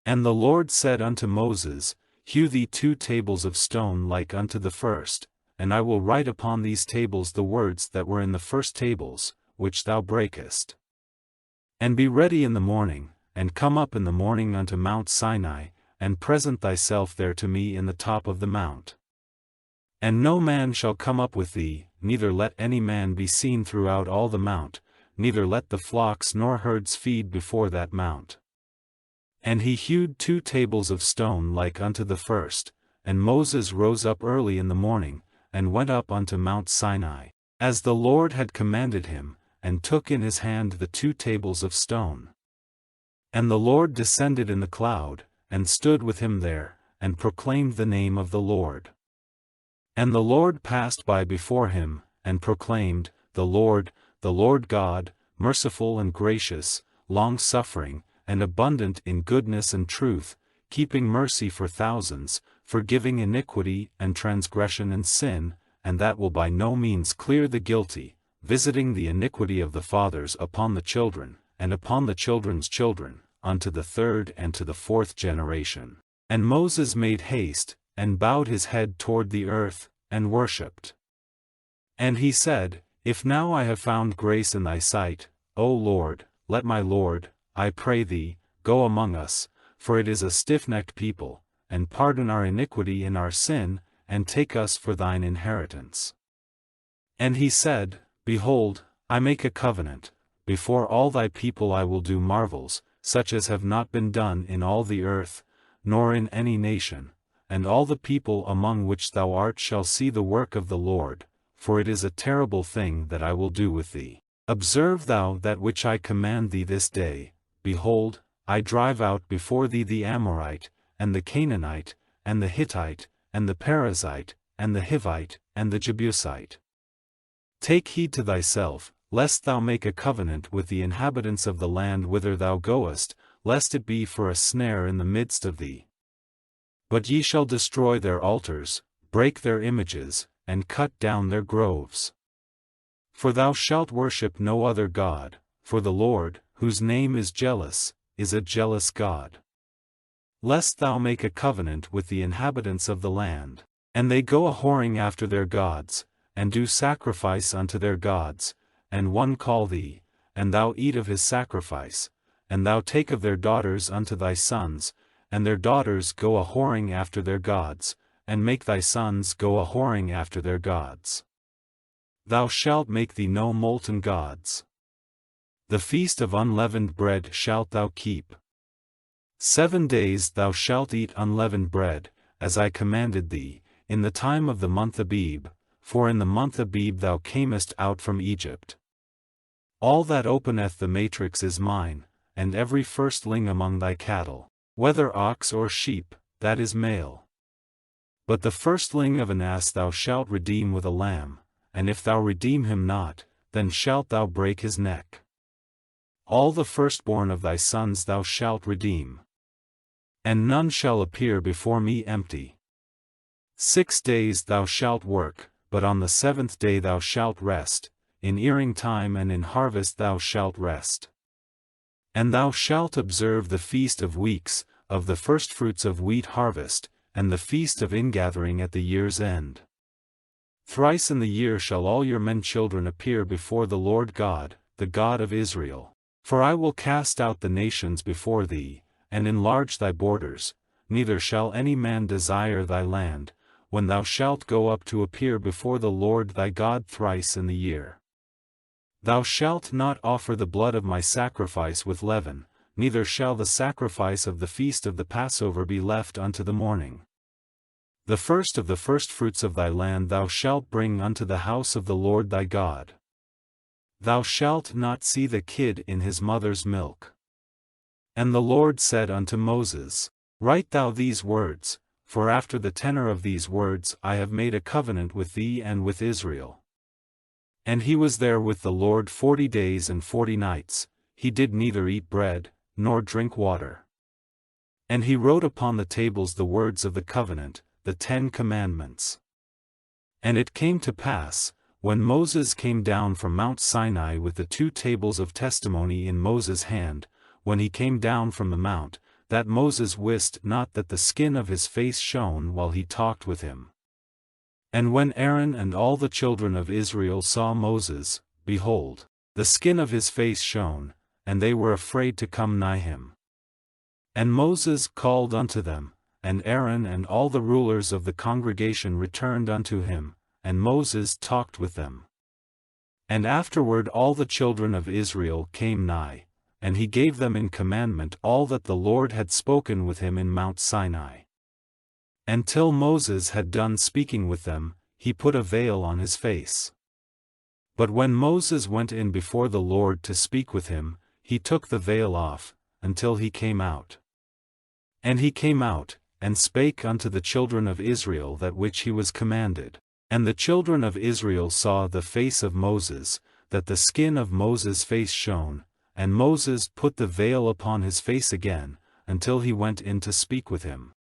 And the Lord said unto Moses, Hew thee 2 tables of stone like unto the first, and I will write upon these tables the words that were in the first tables, which thou breakest. And be ready in the morning, and come up in the morning unto Mount Sinai, and present thyself there to me in the top of the mount. And no man shall come up with thee, neither let any man be seen throughout all the mount, neither let the flocks nor herds feed before that mount. And he hewed 2 tables of stone like unto the first, and Moses rose up early in the morning, and went up unto Mount Sinai, as the Lord had commanded him, and took in his hand the 2 tables of stone. And the Lord descended in the cloud, and stood with him there, and proclaimed the name of the Lord. And the Lord passed by before him, and proclaimed, The Lord God, merciful and gracious, long-suffering, and abundant in goodness and truth, keeping mercy for thousands, forgiving iniquity and transgression and sin, and that will by no means clear the guilty, visiting the iniquity of the fathers upon the children, and upon the children's children, unto the 3rd and to the 4th generation. And Moses made haste, and bowed his head toward the earth, and worshipped. And he said, If now I have found grace in thy sight, O Lord, let my Lord, I pray thee, go among us, for it is a stiff-necked people, and pardon our iniquity and our sin, and take us for thine inheritance. And he said, Behold, I make a covenant, before all thy people I will do marvels, such as have not been done in all the earth, nor in any nation, and all the people among which thou art shall see the work of the Lord, for it is a terrible thing that I will do with thee. Observe thou that which I command thee this day. Behold, I drive out before thee the Amorite, and the Canaanite, and the Hittite, and the Perizzite, and the Hivite, and the Jebusite. Take heed to thyself, lest thou make a covenant with the inhabitants of the land whither thou goest, lest it be for a snare in the midst of thee. But ye shall destroy their altars, break their images, and cut down their groves. For thou shalt worship no other God, for the Lord, whose name is jealous, is a jealous God. Lest thou make a covenant with the inhabitants of the land, and they go a-whoring after their gods, and do sacrifice unto their gods, and one call thee, and thou eat of his sacrifice, and thou take of their daughters unto thy sons, and their daughters go a-whoring after their gods, and make thy sons go a-whoring after their gods. Thou shalt make thee no molten gods. The feast of unleavened bread shalt thou keep. 7 days thou shalt eat unleavened bread, as I commanded thee, in the time of the month Abib, for in the month Abib thou camest out from Egypt. All that openeth the matrix is mine, and every firstling among thy cattle, whether ox or sheep, that is male. But the firstling of an ass thou shalt redeem with a lamb, and if thou redeem him not, then shalt thou break his neck. All the firstborn of thy sons thou shalt redeem. And none shall appear before me empty. 6 days thou shalt work, but on the 7th day thou shalt rest, in earing time and in harvest thou shalt rest. And thou shalt observe the feast of weeks, of the firstfruits of wheat harvest, and the feast of ingathering at the year's end. Thrice in the year shall all your men children appear before the Lord God, the God of Israel. For I will cast out the nations before thee, and enlarge thy borders, neither shall any man desire thy land, when thou shalt go up to appear before the Lord thy God thrice in the year. Thou shalt not offer the blood of my sacrifice with leaven, neither shall the sacrifice of the feast of the Passover be left unto the morning. The first of the firstfruits of thy land thou shalt bring unto the house of the Lord thy God. Thou shalt not see the kid in his mother's milk. And the Lord said unto Moses, Write thou these words, for after the tenor of these words I have made a covenant with thee and with Israel. And he was there with the Lord 40 days and 40 nights, he did neither eat bread, nor drink water. And he wrote upon the tables the words of the covenant, the 10 commandments. And it came to pass, when Moses came down from Mount Sinai with the 2 tables of testimony in Moses' hand, when he came down from the mount, that Moses wist not that the skin of his face shone while he talked with him. And when Aaron and all the children of Israel saw Moses, behold, the skin of his face shone, and they were afraid to come nigh him. And Moses called unto them, and Aaron and all the rulers of the congregation returned unto him, and Moses talked with them. And afterward all the children of Israel came nigh, and he gave them in commandment all that the Lord had spoken with him in Mount Sinai. And till Moses had done speaking with them, he put a veil on his face. But when Moses went in before the Lord to speak with him, he took the veil off, until he came out. And he came out, and spake unto the children of Israel that which he was commanded. And the children of Israel saw the face of Moses, that the skin of Moses' face shone, and Moses put the veil upon his face again, until he went in to speak with him.